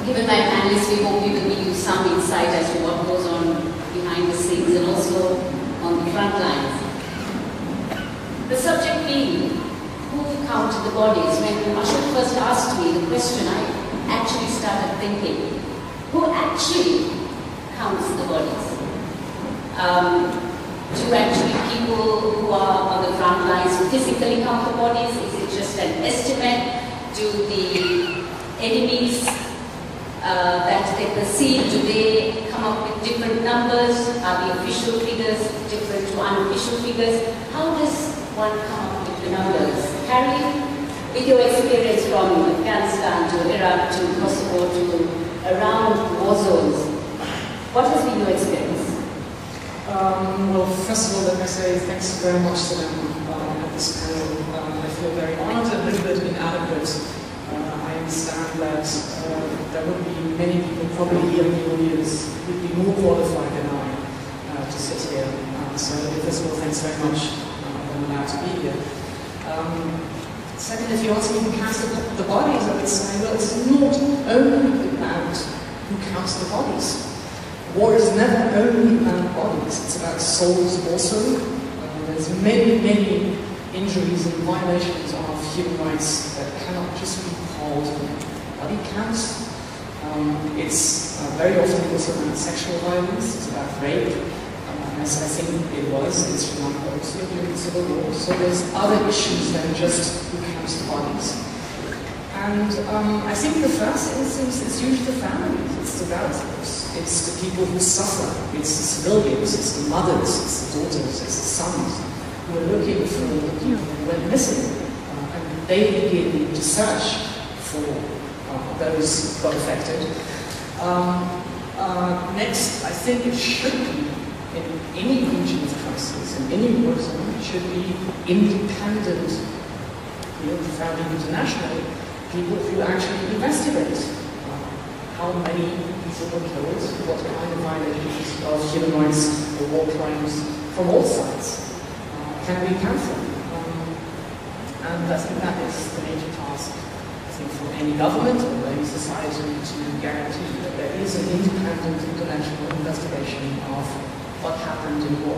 given my panelists, we hope we will give you some insight as to what goes on behind the scenes and also on the front lines. The subject being, who counted the bodies? When Ashok first asked me the question, I actually started thinking, who actually counts the bodies? Do actually people who are on the front lines physically count the bodies? Is it just an estimate? Do the enemies that they perceive, do they come up with different numbers? Are the official figures different to unofficial figures? How does one come up with the numbers? Carolin, with your experience from Afghanistan to Iraq to Kosovo to around war zones, what has been your experience? Well, first of all, let me say thanks very much to them at this panel. I feel very honored and a little bit inadequate. I understand that there would be many people probably here in the audience who would be more qualified than I to sit here. So first of all, thanks very much. I'm allowed to be here. Second, if you ask me who counts the bodies, I would say, well, it's not only about who counts the bodies. War is never only about bodies, it's about souls also. There's many, many injuries and violations of human rights that cannot just be called body counts. It's very often also about sexual violence, it's about rape, as I think it was in Sri Lanka also during the Civil War. So there's other issues than just who counts the bodies. And I think the first instance is usually the families, it's the relatives, it's the people who suffer, it's the civilians, it's the mothers, it's the daughters, it's the sons who are looking for the people who went missing. And they begin to search for those who got affected. Next, I think it should be, in any region of crisis, in any war zone, it should be independent, founding internationally, people who actually investigate how many people were killed, what kind of violations of human rights or war crimes from all sides can we account for. And I think that is the major task, I think, for any government or any society to guarantee that there is an independent international investigation of what happened in war.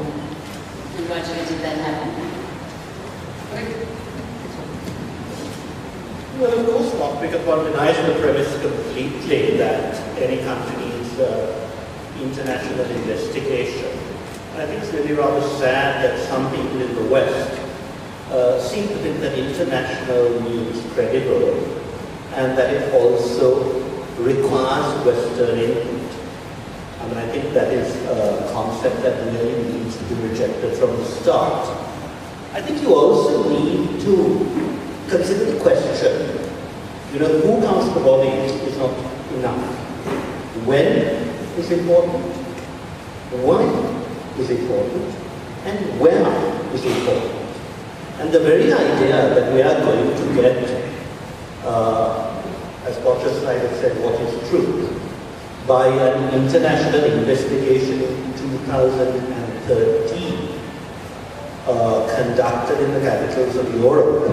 Congratulations, that happened. Well, of course not, because one denies the premise completely that any country needs international investigation. And I think it's really rather sad that some people in the West seem to think that international means credible and that it also requires Western input. I mean, I think that is a concept that really needs to be rejected from the start. I think you also need to consider the question, who counts the body is not enough. When is important, why is important, and where is important. And the very idea that we are going to get, as Portia Snyder said, what is truth, by an international investigation in 2013 conducted in the capitals of Europe,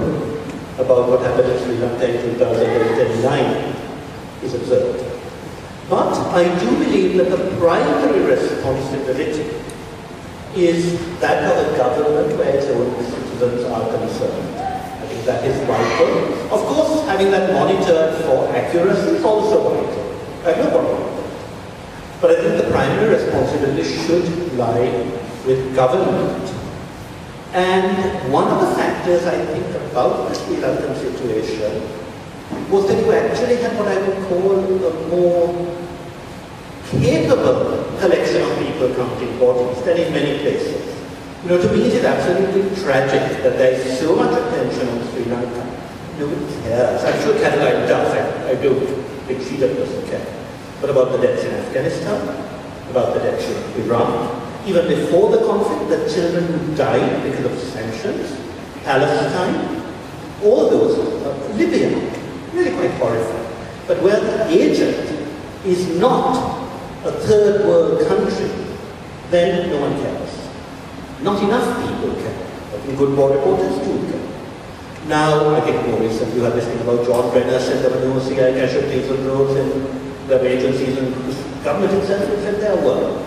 about what happened in Sri Lanka in 2009 is absurd. But I do believe that the primary responsibility is that of a government where its own citizens are concerned. I think that is vital. Of course, having that monitored for accuracy is also vital. I have no problem with that. But I think the primary responsibility should lie with government. And one of the factors I think about the Sri Lankan situation was that you actually had what I would call a more capable collection of people counting bodies than in many places. To me it is absolutely tragic that there is so much attention on Sri Lanka. Nobody cares. I'm sure Carolin does. I don't think she doesn't care. But about the deaths in Afghanistan, about the deaths in Iran, even before the conflict, the children who died because of sanctions, Palestine, all those, Libya, really quite horrifying. But where the agent is not a third world country, then no one cares. Not enough people care. I think good war reporters do care. Now, I think more recently you have this thing about John Brenner said there were no CI casualties on roads in there were agencies and the government itself said there were.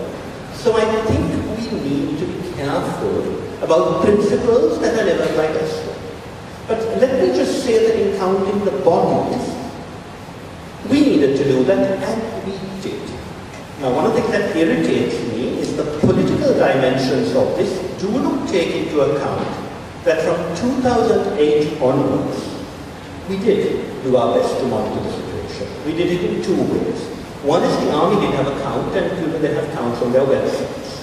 So I think we need to be careful about principles that are never quite as. But let me just say that in counting the bodies, we needed to do that, and we did. Now, one of the things that irritates me is the political dimensions of this do not take into account that from 2008 onwards, we did do our best to monitor the situation. We did it in two ways. One is the army did have a count, and people did have counts on their websites.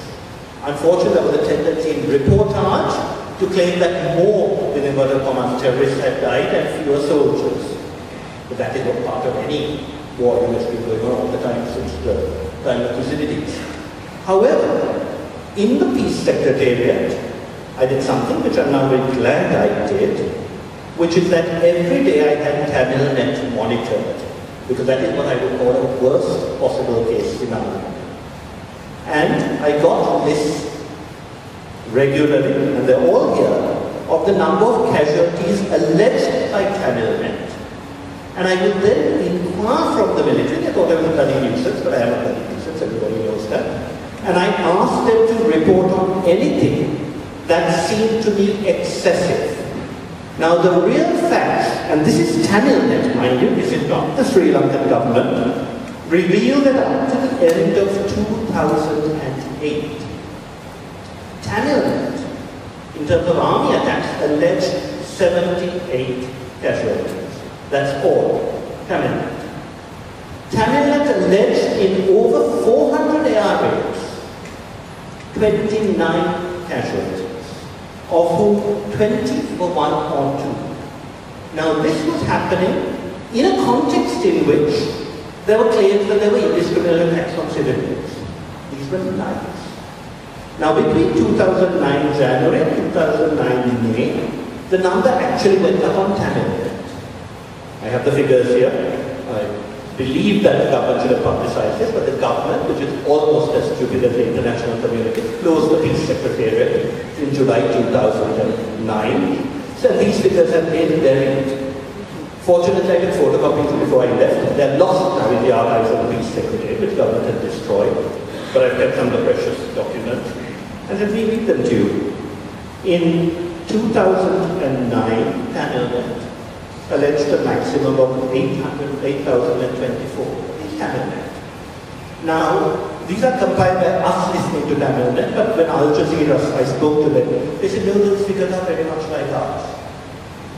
Unfortunately, there was a tendency in reportage to claim that more, with inverted commas, terrorists had died and fewer soldiers. But that is not part of any war that has been going on all the time since the time of Thucydides. However, in the Peace Secretariat, I did something which I'm now very glad I did, which is that every day I had TamilNet monitored, because that is what I would call a worst possible case scenario. And I got lists regularly, and they're all here, of the number of casualties alleged by TamilNet. And I would then inquire from the military. They thought I was a bloody nuisance, but I am a bloody nuisance, everybody knows that. And I asked them to report on anything that seemed to me excessive. Now the real facts, and this is TamilNet, mind you, this is not the Sri Lankan government, revealed that up to the end of 2008, TamilNet, in terms of army attacks, alleged 78 casualties. That's all. TamilNet. TamilNet alleged in over 400 air raids, 29 casualties, of whom 20 were 1 or 2. Now this was happening in a context in which there were claims that there were indiscriminate attacks on civilians. These were lies. Now between 2009 January and 2009 May, the number actually went up on TamilNet. I have the figures here. I believe that the government should have publicized this, but the government, which is almost as stupid as the international community, closed the Peace Secretariat in July 2009. So these figures have been buried. Fortunately, I can photocopy them before I left. They're lost now in the archives of the Peace Secretariat, which the government had destroyed. But I've kept some of the precious documents. And let me read them to you. In 2009, TamilNet alleged a maximum of 8,024 in TamilNet. Now, these are compiled by us listening to TamilNet, but when Al Jazeera, I spoke to them, they said, no, those figures are very much like ours.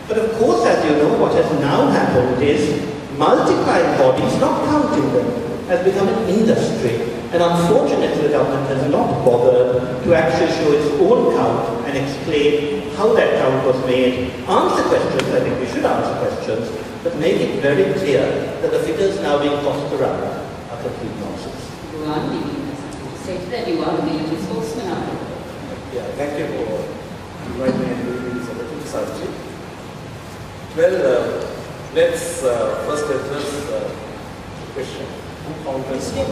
But of course, as you know, what has now happened is multiplying bodies, not counting them, has become an industry. And unfortunately, the government has not bothered to actually show its own count and explain how that count was made. Answer questions, I think we should answer questions, but make it very clear that the figures now being tossed around are complete nonsense. Ruwan, do you have something to say to that? You are the military spokesman now. Yeah, thank you for inviting me to this opportunity, Savithri. Well, let's first address the question. Who counters what?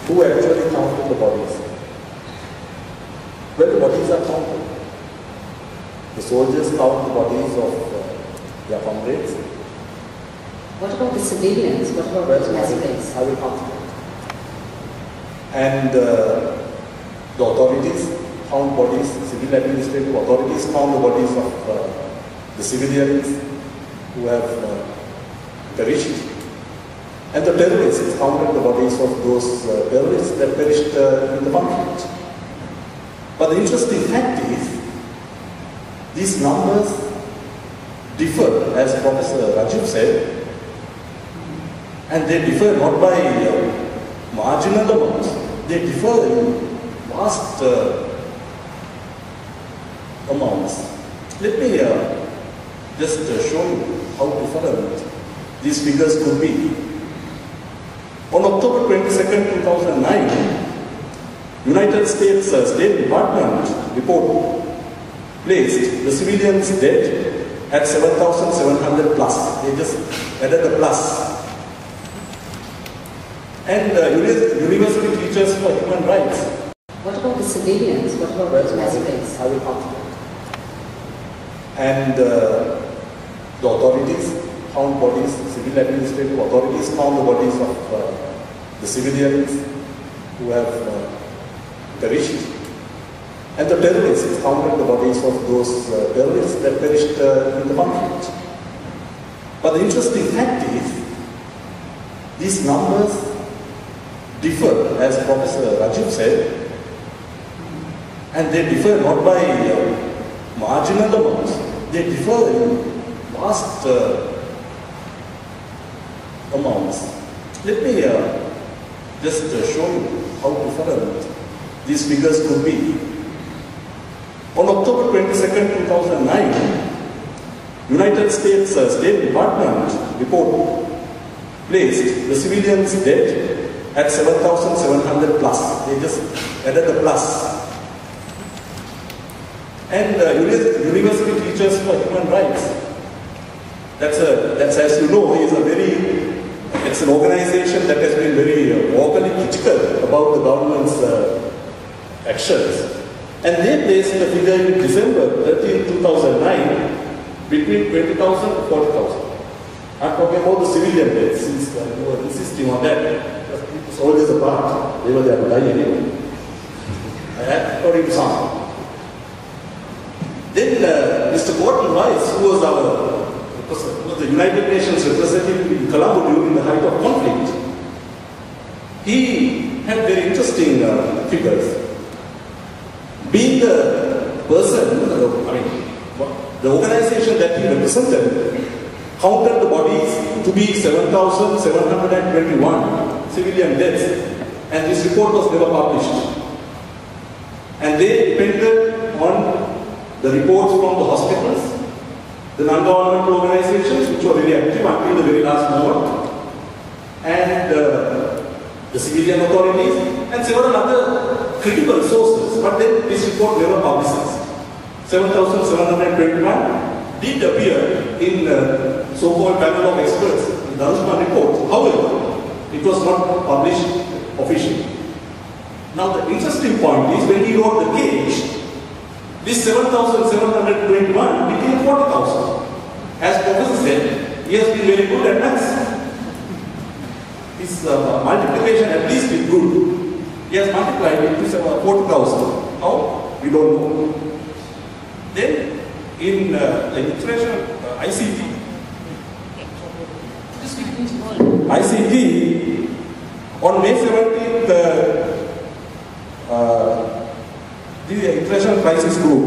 Who actually counted the bodies? Well, the bodies are counted. The soldiers count the bodies of their comrades. What about the civilians? What about those massacres? I will count them. And the authorities count bodies, civil administrative authorities count the bodies of the civilians who have perished. And the terrorists counted the bodies of those terrorists that perished in the conflict. But the interesting fact is, these numbers differ, as Professor Rajiva said, and they differ not by marginal amounts, they differ in vast amounts. Let me just show you how different these figures could be. On October 22nd, 2009, United States State Department report placed the civilians dead at 7,700 plus. They just added a plus. And University Teachers for Human Rights. What about the civilians? What about those massacres? I will come to that. And the authorities found bodies, civil administrative authorities found the bodies of the civilians who have perished. And the terrorists found the bodies of those terrorists that perished in the conflict. But the interesting fact is, these numbers differ, as Professor Rajiva said, and they differ not by marginal amounts, they differ in vast amounts. Let me just show you how different these figures could be. On October 22nd, 2009, United States State Department report placed the civilians dead at 7,700 plus. They just added a plus. And University Teachers for Human Rights, that's as you know, it's an organization that has been very vocally critical about the government's actions. And they placed the figure in December 13, 2009 between 20,000 to 40,000. I'm talking about the civilian deaths, since you were insisting on that. Soldiers apart, they were there to die anyway. According to some. Then Mr. Gordon Rice, who was the United Nations representative in Colombo during the height of conflict, he had very interesting figures. Being the person, the organization that he represented, counted the bodies to be 7,721 civilian deaths, and this report was never published. And they depended on the reports from the hospitals, the non-governmental organizations, which were very active until the very last moment, and the civilian authorities, and several other critical sources. But then this report never publicized. 7,721 did appear in so-called panel of experts in the Darusman report. However, it was not published officially. Now the interesting point is, when he wrote the gauge, this 7,721 became 40,000. As Professor said, he has been very good at maths. His multiplication at least is good. He has multiplied it to 40,000. How? We don't know. Then, in the international ICT, on May 17th, the International Crisis Group,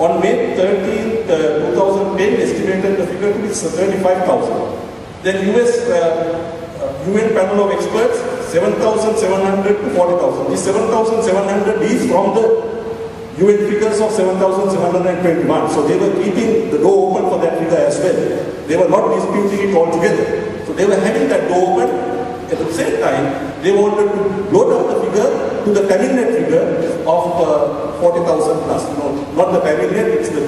on May 13th, 2010, estimated the figure to be 35,000. Then UN panel of experts, 7,700 to 40,000. This 7,700 is from the UN figures of 7,721. So they were keeping the door open for that figure as well. They were not disputing it altogether. So they were having that door open. At the same time, they wanted to blow down the figure to the Tamil figure of 40,000 plus. You know, not the Tamil, it's the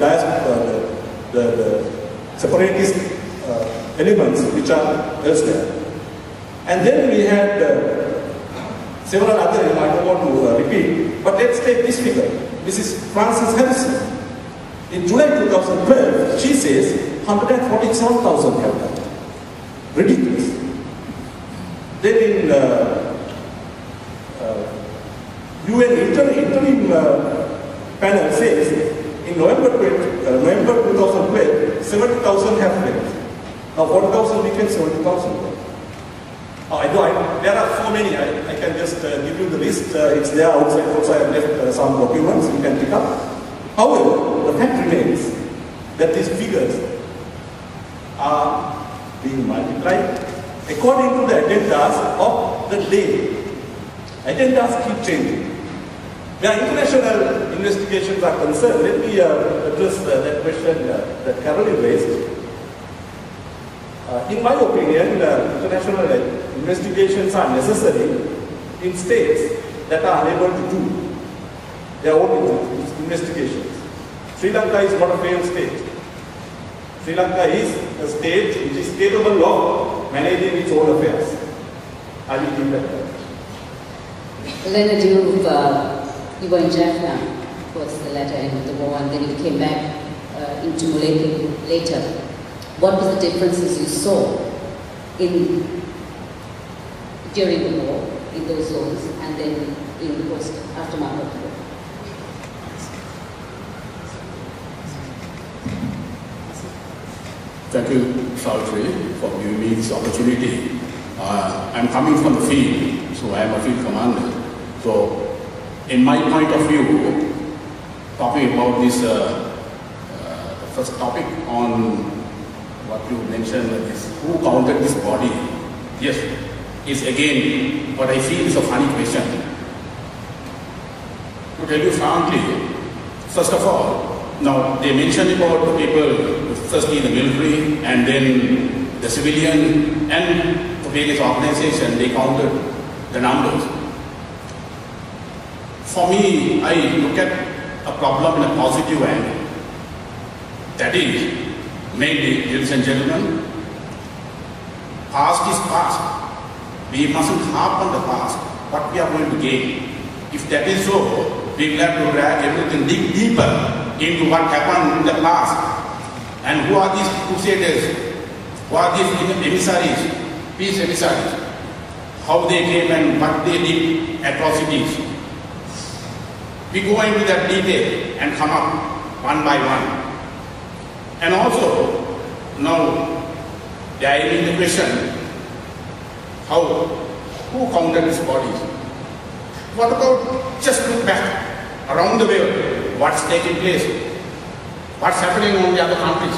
separatist elements which are elsewhere. And then we had several other, I don't want to repeat, but let's take this figure. This is Frances Harrison. In July 2012, she says 147,000 have died. Ridiculous. Then in UN interim panel says, in November 2012, 70,000 have died. Now 40,000 became 70,000. There are so many, I can just give you the list, it's there outside, also I have left some documents you can pick up. However, the fact remains that these figures are being multiplied according to the agendas of the day. Agendas keep changing. Where international investigations are concerned, let me address that question that Carolin raised. In my opinion, international investigations are necessary in states that are unable to do their own investigations. Sri Lanka is not a failed state. Sri Lanka is a state which is capable of managing its own affairs. I will give that. Leonard, you've You were in Jaffna towards the latter end of the war, and then you came back into Muleke later. What was the differences you saw during the war in those zones, and then in the aftermath of the war? Thank you, Savithri, for giving me this opportunity. I'm coming from the field, so I am a field commander. So, in my point of view, talking about this first topic on what you mentioned, is who counted this body? Yes, is again what I feel is a funny question. To tell you frankly, first of all, now they mentioned about the people, firstly the military and then the civilian and the various organizations, they counted the numbers. For me, I look at a problem in a positive angle. That is, mainly, ladies and gentlemen, past is past. We mustn't harp on the past, what we are going to gain. If that is so, we will have to drag everything deeper into what happened in the past. And who are these crusaders? Who are these emissaries, peace emissaries? How they came and what they did, atrocities. We go into that detail and come up one by one. And also, now, there is the question, who counted these bodies? What about just look back around the world, what's taking place? What's happening on the other countries?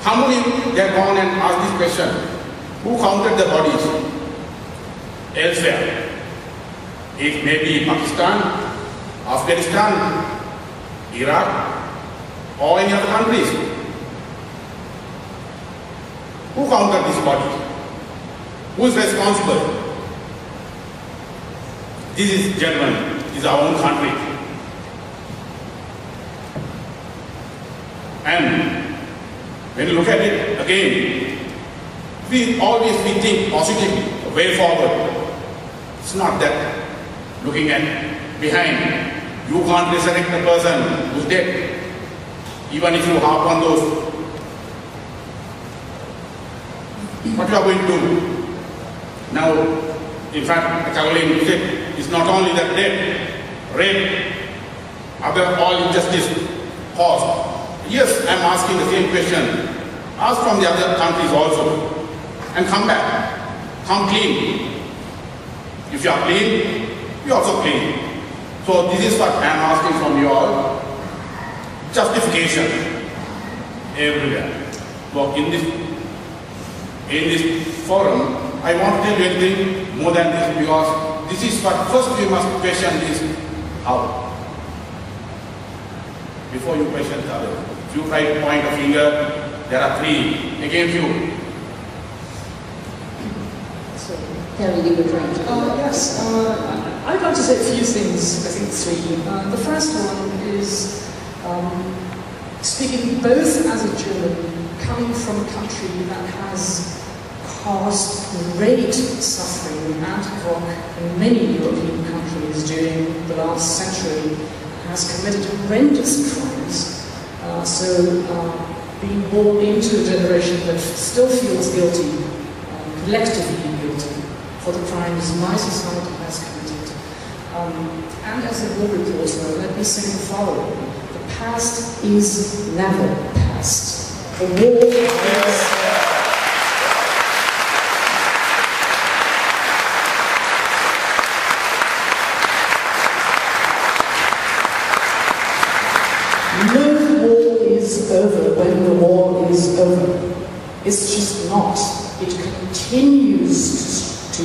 How many they have gone and asked this question? Who counted the bodies elsewhere? It may be Pakistan, Afghanistan, Iraq, or any other countries. Who counted these bodies? Who is responsible? This is Germany, this is our own country. And when you look at it again, we think positively, way forward. It's not that looking at behind. You can't resurrect the person who's dead, even if you harp on those. What you are going to do? Now, in fact, Carolin said, it's not only that death, rape, other all injustice caused. Yes, I'm asking the same question. Ask from the other countries also. And come back. Come clean. If you are clean, you also clean. So this is what I'm asking from you all. Justification. Everywhere. So in this forum, I won't tell you anything more than this, because this is what first we must question is how. Before you question the other. If you try to point a finger, there are three against you. So, Carolin, you were trying to yes, I'd like to say a few things, I think three. The first one is speaking both as a German, coming from a country that has caused great suffering and havoc in many European countries during the last century, has committed horrendous crimes. Being born into a generation that still feels guilty, collectively guilty, for the crimes my society has committed. And as a war reporter, let me say the following. The past is never past. The war is... over when the war is over. It's just not. It continues to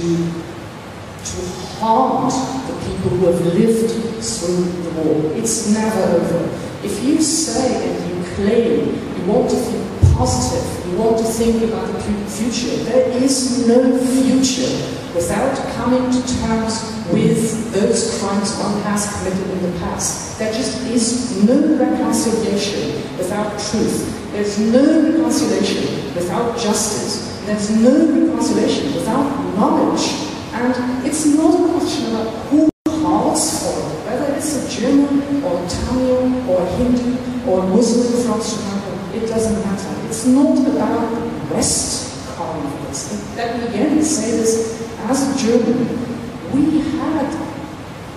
harm the people who have lived through the war. It's never over. If you say and you claim you want to think positive, you want to think about the future, there is no future without coming to terms with those crimes one has committed in the past. There just is no reconciliation without truth. There's no reconciliation without justice. There's no reconciliation without knowledge. And it's not a question about who Hindu or Muslim from Sri Lanka, it doesn't matter. It's not about the West calling for this. Let me again say this, as a German,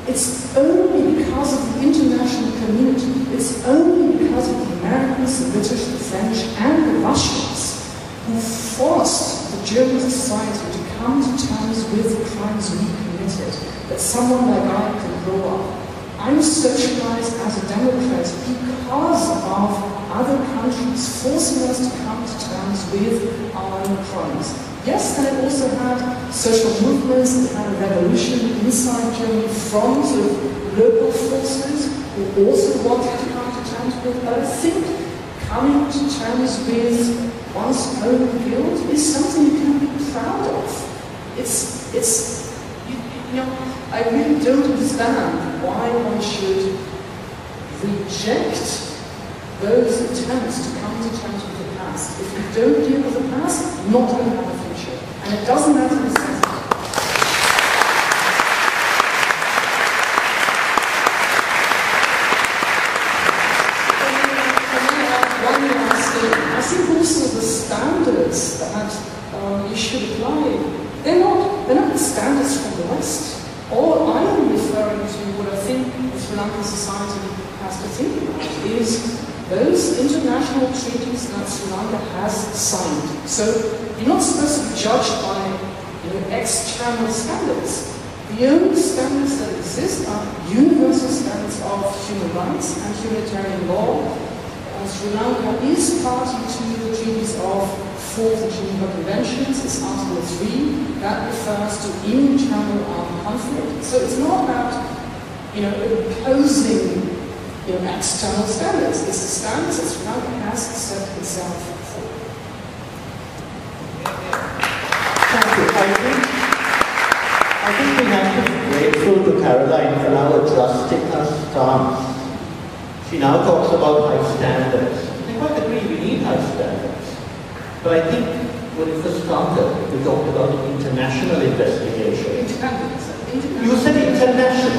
it's only because of the international community, it's only because of the Americans, the British, the French, and the Russians who forced the German society to come to terms with the crimes we committed, that someone like I could grow up. I'm socialized as a Democrat because of other countries forcing us to come to terms with our own crimes. Yes, they also had social movements, they had a revolution inside Germany from sort of local forces who also wanted to come to terms with, but I think coming to terms with one's own guilt is something you can be proud of. I really don't understand why one should reject those attempts to come to terms with the past. If you don't deal with the past, you're not going to have a future. And it doesn't matter the sense. One last thing. I think also the standards that you should apply, they're not the standards from the West. All I am referring to, what I think the Sri Lankan society has to think about, is those international treaties that Sri Lanka has signed. So you're not supposed to be judged by external standards. The only standards that exist are universal standards of human rights and humanitarian law. Sri Lanka is party to the treaties of 4th Geneva Conventions. It's Article 3 that refers to internal armed conflict. So it's not about imposing external standards. It's the standards that Sri Lanka has set itself for. Thank you. I think we have to be grateful to Carolin for now adjusting her stance. She now talks about high standards. I quite agree we need high standards. But I think when it first started, we talked about international investigation. You said international.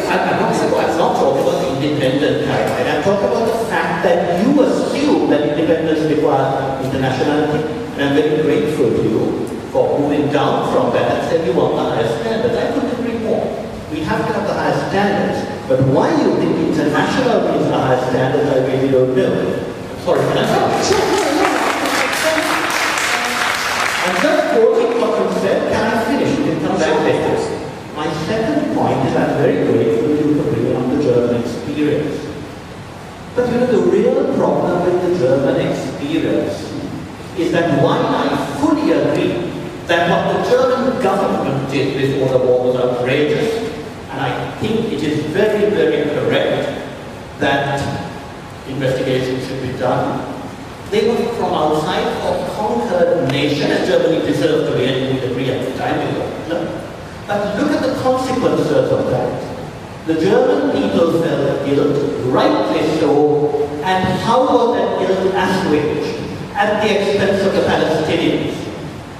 I'm not talking about independent Carolin. I'm talking about the fact that you assume that independence requires internationality. And I'm very grateful to you for moving down from that and saying you want the highest standards. I couldn't agree more. We have to have the highest standards. But why you think international means the highest standards, I really don't know. Sorry, can I finish? I'm just quoting what you said. Can I finish? You can come back later. My second point is I'm very grateful to you for bringing up the German experience. But the real problem with the German experience is that while I fully agree that what the German government did before the war was outrageous, and I think it is very, very correct that investigations should be done. They were from outside a conquered nation, and Germany deserved to be, and we agree at the time. But look at the consequences of that. The German people felt guilt, rightly so, and how was that guilt assuaged? At the expense of the Palestinians.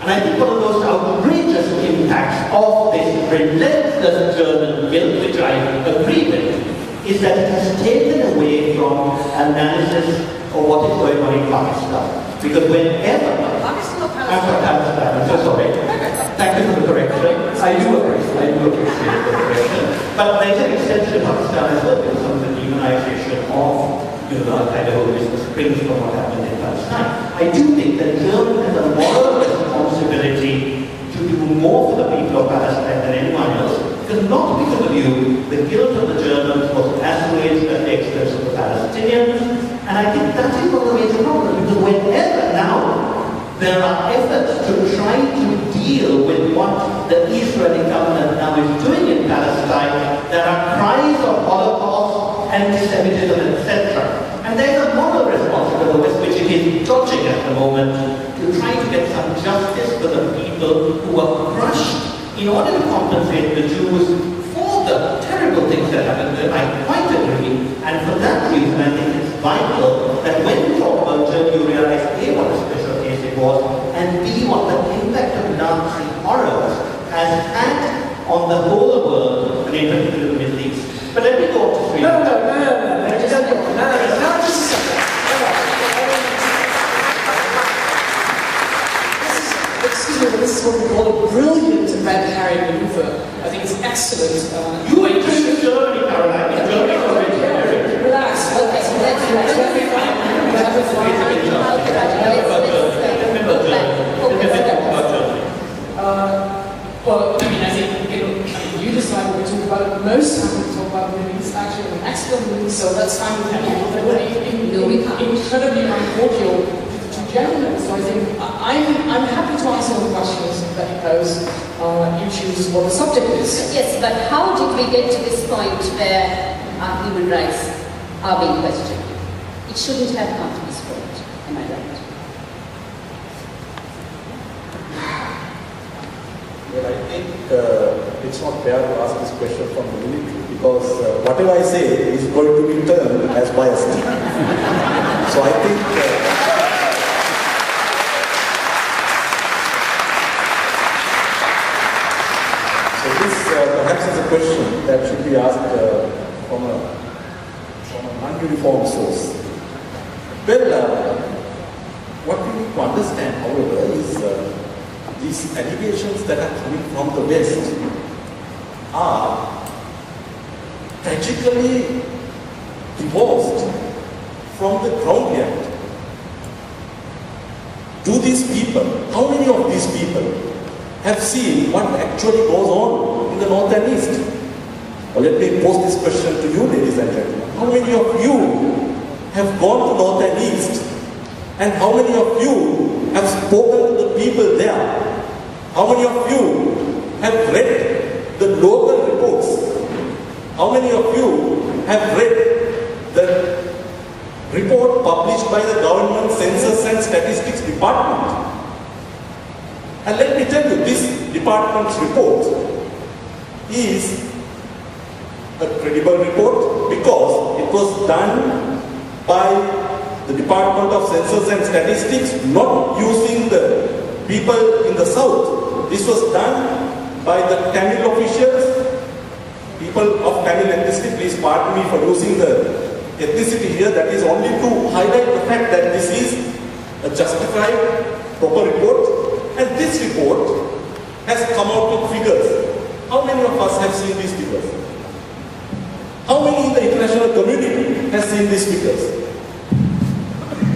And I think one of those outrageous impacts of this relentless German guilt, which I agree with, is that it has taken away from analysis of what is going on in Pakistan. Because whenever... I'm from Palestine, I'm so sorry. Thank you for the correction. I do appreciate the correction. But there's an extension of Pakistan as well, because of the demonization of Al-Qaeda business springs from what happened in Palestine. I do think that Germany has a moral responsibility to do more for the people of Palestine than anyone else, because not because of you, the guilt of the Germans was assuaged at the expense of the Palestinians, and I think that is one of the major problems, because whenever now there are efforts to try to deal with what the Israeli government now is doing in Palestine, there are cries of Holocaust, anti-Semitism, etc. And there's a moral response to the West, which it is dodging at the moment, to try to get some justice for the people who were crushed in order to compensate the Jews for the terrible things that happened there. I quite agree, and for that reason I think it's vital that when we talk about Germany, you realize A, what a special case it was, and B, what the impact of Nazi horrors has had on the whole world, and in particular the Middle East. But let me go to 3. No, just a second. Excuse me, but this is what we call a brilliant red herring maneuver. I think it's excellent. You went to Germany, Caroline. In Germany, relax. Okay, so let's well, I mean, I think you decide what to talk about. Most happy to talk about movies. Actually, an excellent movie, so that's fine with me. No, we can't. Incredibly uncordial to gentlemen. So I think I'm happy to answer all the questions that you pose. You choose what the subject is. Yes, but how did we get to this point where our human rights are being questioned? It shouldn't have come to this point. Am I right? Well, I think it's not fair to ask this question from the military because whatever I say is going to be termed as biased. So I think so this perhaps is a question that should be asked from an ununiform source. Well, what we need to understand, however, is these allegations that are coming from the West are tragically divorced from the ground reality. Do these people, how many of these people have seen what actually goes on in the North and East? Well, let me pose this question to you, ladies and gentlemen. How many of you have gone to North and East? And how many of you have spoken to the people there? How many of you have read the local reports? How many of you have read the report published by the Government Census and Statistics Department? And let me tell you, this department's report is a credible report because it was done by the Department of Census and Statistics, not using the people in the south. This was done by the Tamil officials, people of Tamil ethnicity. Please pardon me for using the ethnicity here. That is only to highlight the fact that this is a justified, proper report. And this report has come out with figures. How many of us have seen these figures? How many in the international community has seen these figures?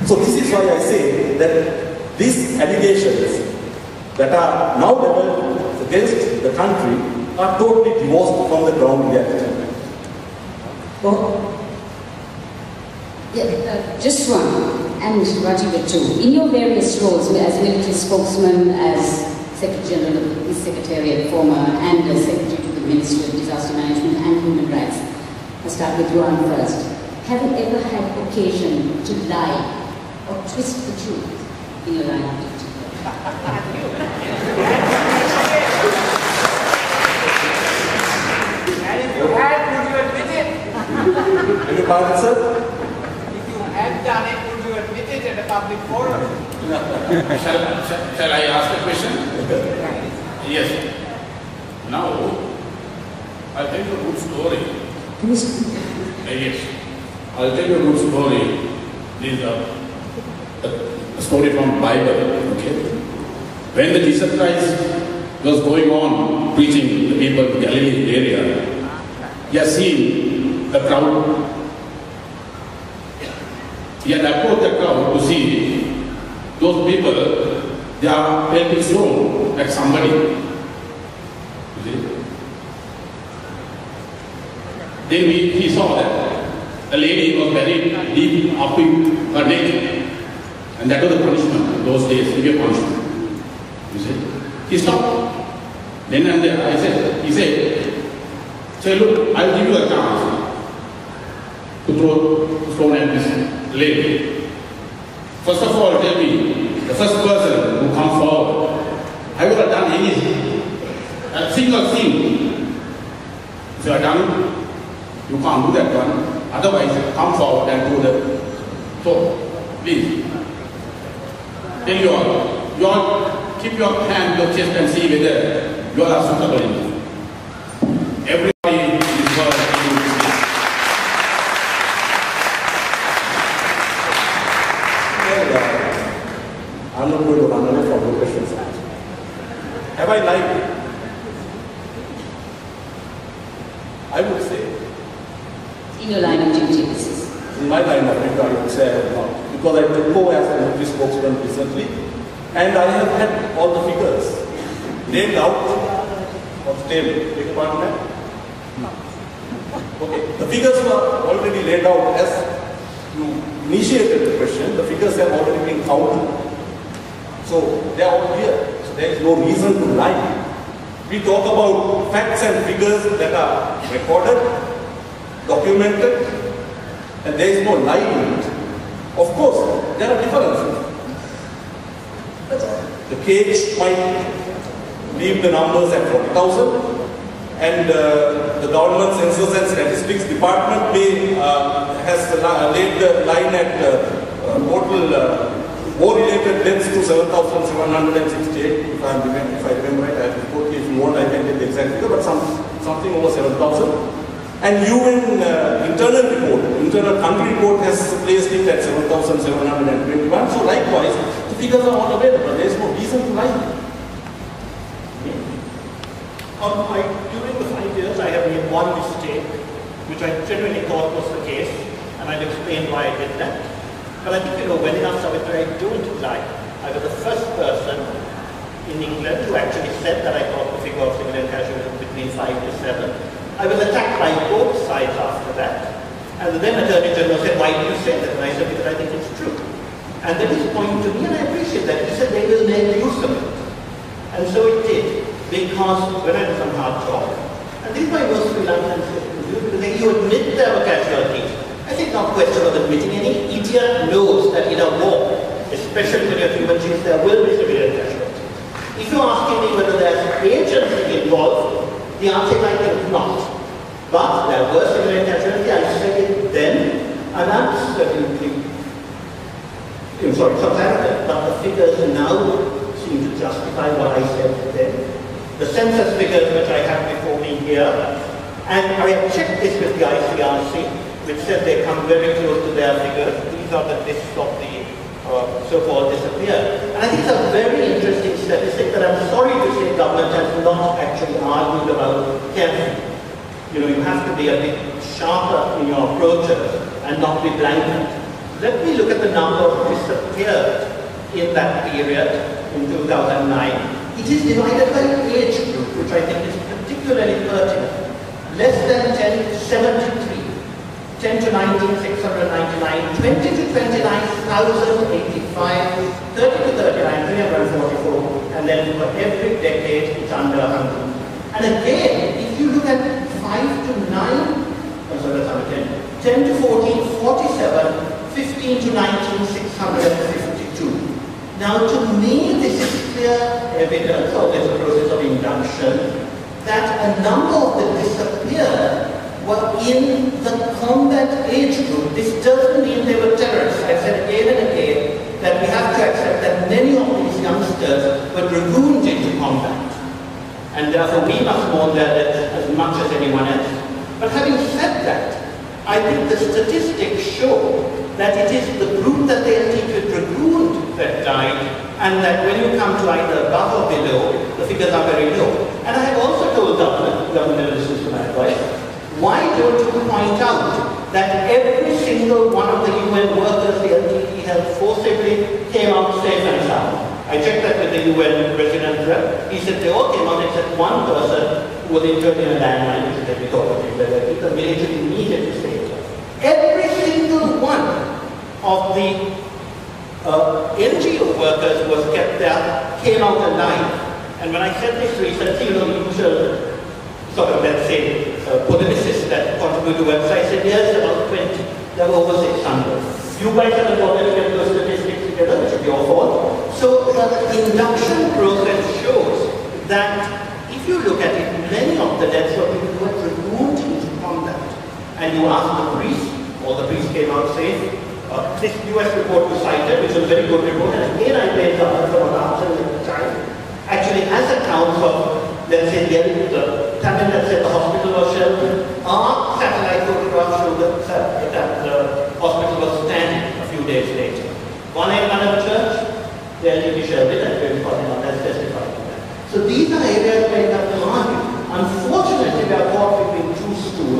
So this is why I say that these allegations that are now leveled against the country are totally divorced from the ground reality. Well, yeah, just one, and Rajiva too. In your various roles as military spokesman, as Secretary General of the Peace Secretariat, former, and as Secretary to the Ministry of Disaster Management and Human Rights, I'll start with Ruwan first. Have you ever had occasion to lie or twist the truth in your line of duty? And if you had, would you admit it? Any pardon, sir? If you had done it, would you admit it at a public forum? Shall I ask a question? Yes. Now, I'll tell you a good story. Yes. I'll tell you a good story. This is a story from the Bible. Okay? When the Jesus Christ was going on preaching the people of the Galilee area, he has seen a crowd. He had approached the crowd to see those people, they are pelvic thrown at somebody. You see? Then he saw that a lady was buried deep up in her neck. And that was the punishment in those days, severe punishment. You see? He stopped. Then and there, he said, look, I'll give you a chance to throw stone at this lady. First of all, tell me, the first person who comes forward, have you ever done anything? A single thing. If you are done, you can't do that one. Otherwise, come forward and do the so, please. Tell you all keep your hand to your chest and see whether you all are suitable enough. Everybody in this world I would say. In your line of duty, this is. In my line of duty, I would say I have not. Because I took over as a military spokesman recently, and I have had all the figures laid out on the table. Beg your pardon, ma'am? Okay, the figures were already laid out as you initiated the question. The figures have already been counted. So they are all here. So there is no reason to lie. We talk about facts and figures that are recorded, documented, and there is no lie in it. Of course, there are differences. The cage might leave the numbers at 40,000, and the Government Census and Statistics Department has laid the line at total war-related deaths to 7,768, if I remember right. I have report, if you want, I can get the exact figure, but something over 7,000. And UN internal report, internal country report has placed it at 7,721. So likewise, the figures are all available. There is no reason to lie. During the 5 years, I have made one mistake, which I genuinely thought was the case, and I'll explain why I did that. But I think, well enough, Savithri, I don't lie. I was the first person in England who actually said that I thought the figure of civilian casualties between 5 to 7. I was attacked by both sides after that. And the then Attorney General said, why did you say that? And I said, because I think it's true. And then he pointed to me, and I appreciate that. He said, they will make use of it. And so it did. Because when I did some hard talk, and this is my most Lankan because you admit there were casualties. I think not a question of admitting. Any idiot knows that in a war, especially when you have human beings, there will be civilian casualties. If you're asking me whether there's agency involved, the answer is I think not. But there were civilian casualties, I said it then, and I'm certainly, but the figures now seem to justify what I said then. The census figures which I have before me here, and I have checked this with the ICRC, which said they come very close to their figures. These are the lists of the so-called disappeared. And I think it's a very interesting statistic that I'm sorry to say government has not actually argued about carefully. You have to be a bit sharper in your approaches and not be blanket. Let me look at the number of disappeared in that period in 2009. It is divided by age group, which I think is particularly pertinent. Less than 10 to 73, 10 to 19, 699, 20 to 29, 1,085, 30 to 39, 344, and then for every decade it's under 100. And again, if you look at 5 to 9, that's under 10 to 14, 47, 15 to 19, 652. Now to me, this is clear evidence, or there's a process of induction, that a number of the disappeared were in the combat age group. This doesn't mean they were terrorists. I've said again and again that we have to accept that many of these youngsters were dragooned into combat. And therefore we must mourn their death as much as anyone else. But having said that, I think the statistics show that it is the group that they are dragooned that died, and that when you come to either above or below, the figures are very low. And I have also told government listens to my advice, why don't you point out that every single one of the UN workers the LTT held forcibly came out safe and sound? I checked that with the UN resident rep. He said they all came out except one person who was injured in a landmine, which is a bit the military needed to save her. Every single one of the NGO workers who was kept there came out alive. And when I said this recently, the usual sort of, let's say, polemicists that contribute to websites said, yes, about 20. There were over 600. You guys have got to get those statistics together, which is your fault. So the induction process shows that if you look at it, many of the deaths were people who were dragooned into combat. And you ask the priest, all the priests came out safe. This US report was cited, which was a very good report, and again I made the answer at the time. Actually has accounts of, let's say, the Tamil that said the hospital was sheltered. Our satellite photographs show that the hospital was standing a few days later. 181 church, the LTT sheltered at 2041, that's testified to that. So these are areas where you have to argue. Unfortunately, we are caught between two stools.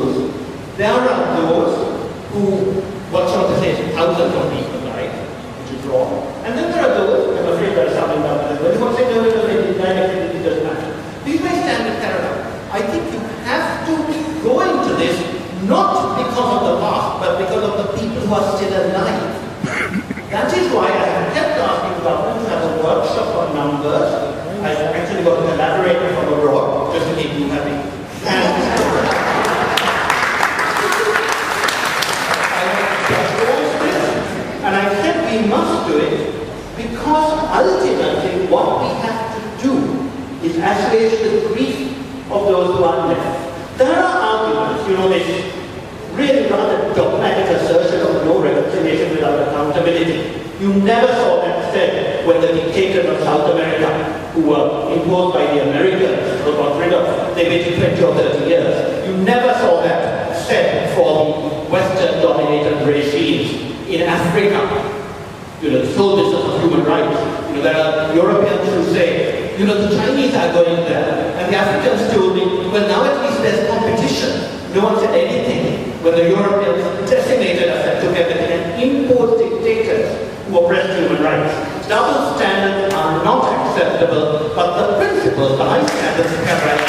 not because of the past, but because of the people who are still alive. That is why I have kept asking government to have a workshop on numbers. I actually got an elaborator from abroad, just to keep you happy. And I said we must do it because ultimately what we have to do is assuage the grief of those who are left. There are arguments, you know, this really rather dogmatic assertion of no reconciliation without accountability. You never saw that said when the dictators of South America, who were imposed by the Americans, were got rid of, they waited 20 or 30 years. You never saw that said for the Western-dominated regimes in Africa. You know, the sole business of human rights. You know, there are Europeans who say, you know, the Chinese are going there, and the Africans told me, well, now at least there's competition. No one said anything when the Europeans decimated us and took everything and imposed dictators who oppressed human rights. Double standards are not acceptable, but the principles, the high standards, have right.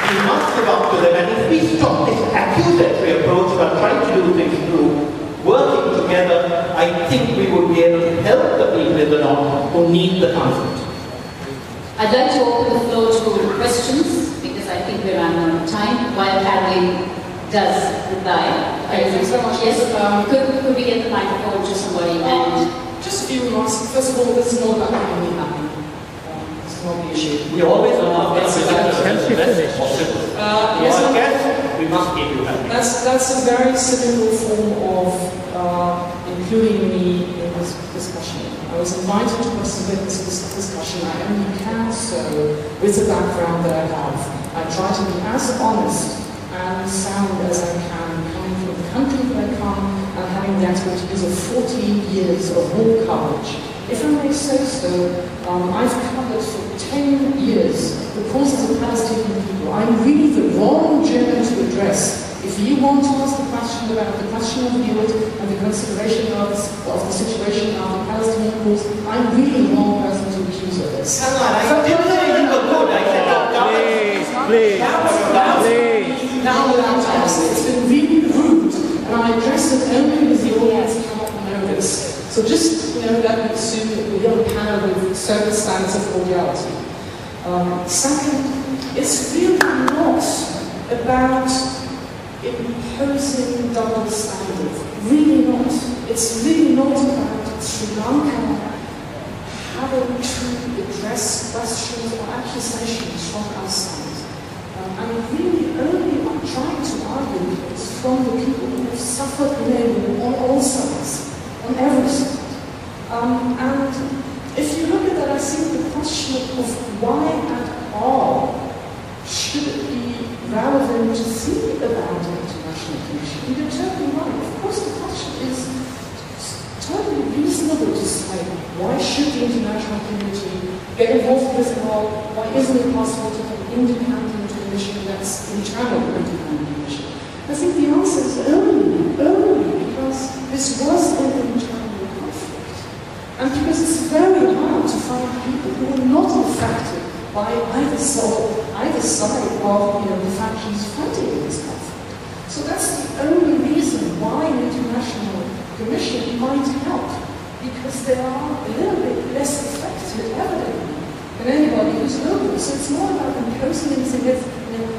We must live up to them, and if we stop this accusatory approach but trying to do things through working together, I think we would be able to help the people in the north who need the comfort. I'd like to open the floor to questions, because I think we're running out of time, while Carolin does reply. Thank you so much. Yes, could we get the microphone to somebody? And just a few remarks. First of all, this is not about making me happy. This is not the issue. We always are yes, we must keep you happy. That's a very cynical form of including me in this discussion. I was invited to participate in this discussion. I only can so with the background that I have. I try to be as honest and sound as I can, coming from the country that I come and having the expertise of 14 years of war coverage. If I may say so, I've covered for 10 years the causes of Palestinian people. I'm really the wrong German to address. If you want to ask the question about the question of yield and the consideration of the situation of the Palestinian cause, I'm really the wrong person to accuse of this. I didn't say you were good. I said please. Now without answer. It's been really rude, and I address it only with the audience cannot know this. So just, you know, let me assume that we're on a panel with certain standards of cordiality. Second, it's really not about imposing double standards. Really not. It's really not about Sri Lanka having to address questions or accusations from outside. I'm really only trying to argue this from the people who have suffered in on all sides. On every side. And if you look at that, I think the question of why at all should it be relevant to think about an international commission? You're totally right. Of course, the question is totally reasonable to say, why should the international community get involved in this at all? Why isn't it possible to have an independent commission that's internal independent commission? I think the answer is only because this was an internal conflict. And because it's very hard to find people who are not affected by either side of the factions fighting in this conflict. So that's the only reason why an international commission might help, because they are a little bit less affected, evidently, than anybody who's local. So it's more about imposing anything,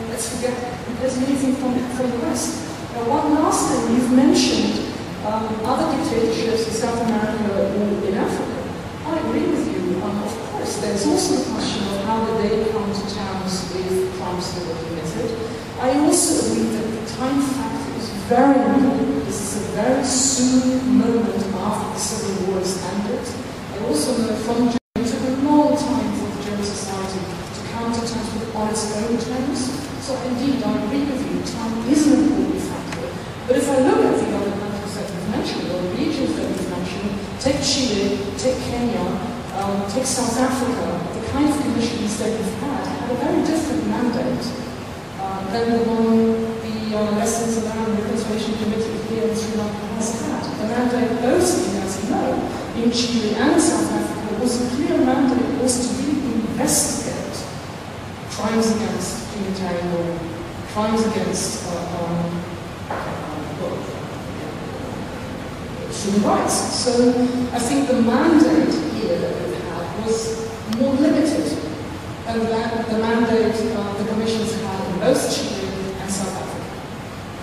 let's forget imposing anything from the West. Now, one last thing, you've mentioned other dictatorships in South America or in Africa. I agree with you. Of course, there's also the question of how did they come to terms with crimes that were committed. I also agree that the time factor is very important. This is a very soon moment after the Civil War is ended. I also know from Germany it took a long time for the German society to come to terms with on its own terms. So indeed, I agree with you. Time is an important factor. But if I look at the other countries that we've mentioned, or the regions that we've mentioned, take Chile, take Kenya, take South Africa, the kind of commissions that we've had a very different mandate than the one the Lessons Around Reconciliation Committee here in Sri Lanka has had. The mandate, both, as you know, in Chile and South Africa was a clear mandate, was to really investigate crimes against humanitarian law, crimes against human rights. So I think the mandate here that we've had was more limited than the mandate the commissions had in both Chile and South Africa.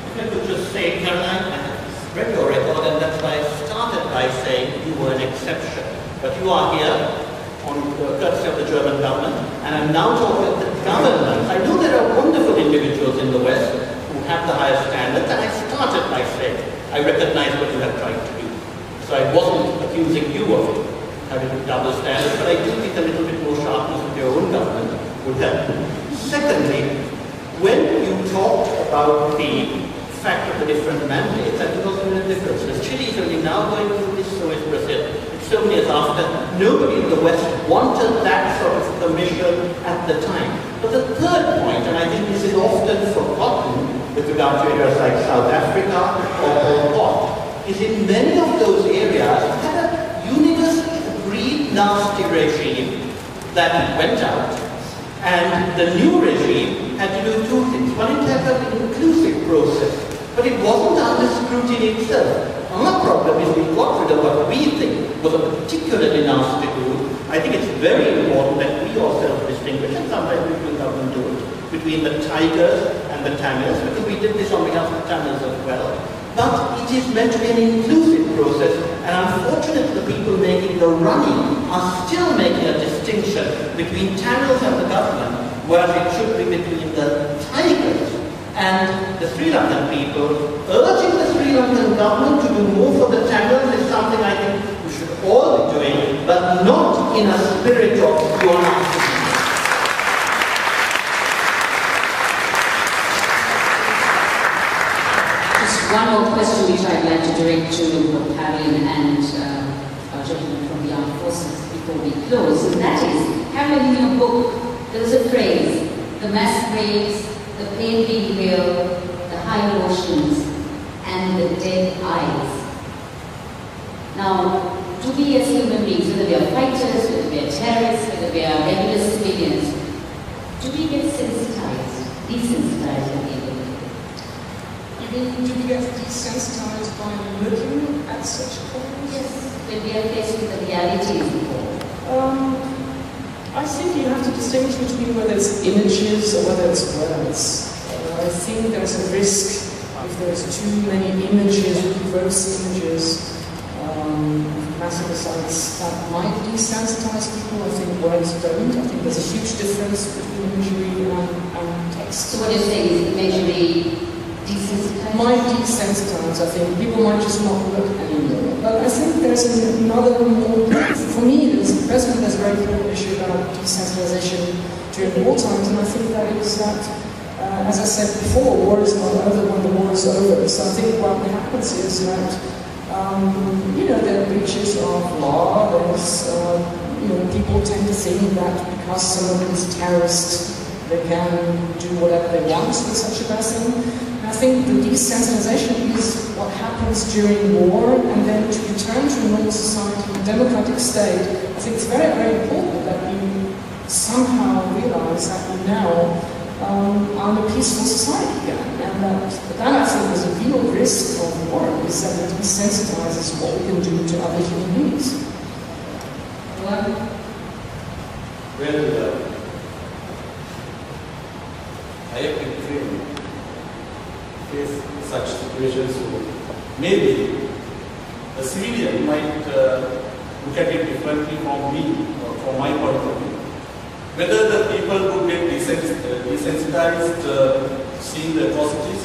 If I could just say, Caroline, I have read your record, and that's why I started by saying you were an exception. But you are here on the courtesy of the German government, and I'm now talking of the government. I know there are wonderful individuals in the West who have the highest standards, and I started by saying I recognize what you have tried to do. So I wasn't accusing you of having double standards, but I do think a little bit more sharpness with your own government would help. Secondly, when you talked about the fact of the different mandates, I think also there are differences. Chile is only now going through this, so is Brazil. It's so many years after. Nobody in the West wanted that sort of commission at the time. But the third point, and I think this is often forgotten with regard to areas like South Africa or Pol Pot, is in many of those areas you had a universally agreed nasty regime that went out, and the new regime had to do two things. One, it had an inclusive process, but it wasn't under scrutiny itself. Our problem is we got rid of what we think was a particularly nasty rule. I think it's very important that we ourselves distinguish, and sometimes we do government do it, between the Tigers and the Tamils, because we did this on behalf of the Tamils as well. But it is meant to be an inclusive process, and unfortunately the people making the running are still making a distinction between Tamils and the government, whereas it should be between the Tigers and the Sri Lankan people. Urging the Sri Lankan government to do more for the Tamils is something I think we should all be doing, but not in a spirit of you are not. One more question which I'd like to direct to Carolin and our gentleman from the Armed Forces before we close, and that is, Carolin, in your book, there was a phrase, the mass graves, the plain being real, the high emotions, and the dead eyes. Now, to be as human beings, whether we are fighters, whether we are terrorists, whether we are regular civilians, do we get sensitized, desensitized at the end of the day? Do we get desensitized by looking at such problems? Yes, when we are faced with the realities involved. I think you have to distinguish between whether it's images or whether it's words. I think there's a risk if there's too many images, gross images, massacre sites that might desensitize people. I think words don't. I think there's a huge difference between imagery and text. So what you're saying is imagery desensitize? Might desensitize, I think. People might just not look anymore. But I think there's another more, for me, there's a very important issue about desensitization during war times, and I think that is that, as I said before, war is not over when the war is over. So I think what happens is that, there are breaches of law, there's, people tend to think that because someone is a terrorist, they can do whatever they want with such a person. I think the desensitization is what happens during war, and then to return to a normal society, a democratic state. I think it's very, very important that we somehow realize that we now are in a peaceful society again, and that I think is a real risk of war, is that it desensitizes what we can do to other human beings. Well, I have been trained to face such situations. So maybe a civilian might look at it differently from me or from my point of view. Whether the people would get desensitized seeing the atrocities,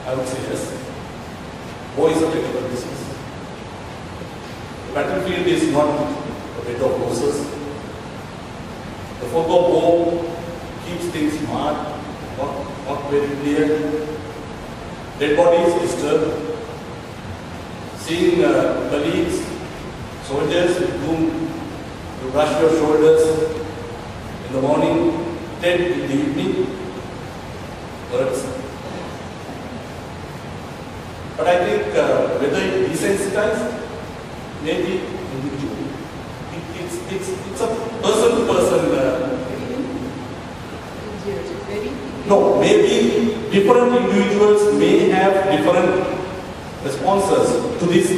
I would say yes. War is a terrible business. The battlefield is not a bed of roses. The fog of war keeps things marked, not very clear. Dead bodies disturbed. Seeing colleagues, soldiers with whom you brush your shoulders in the morning, dead in the evening, hurts. But I think whether it desensitized, maybe individually. It's a person-to-person No, maybe different individuals may have different responses to this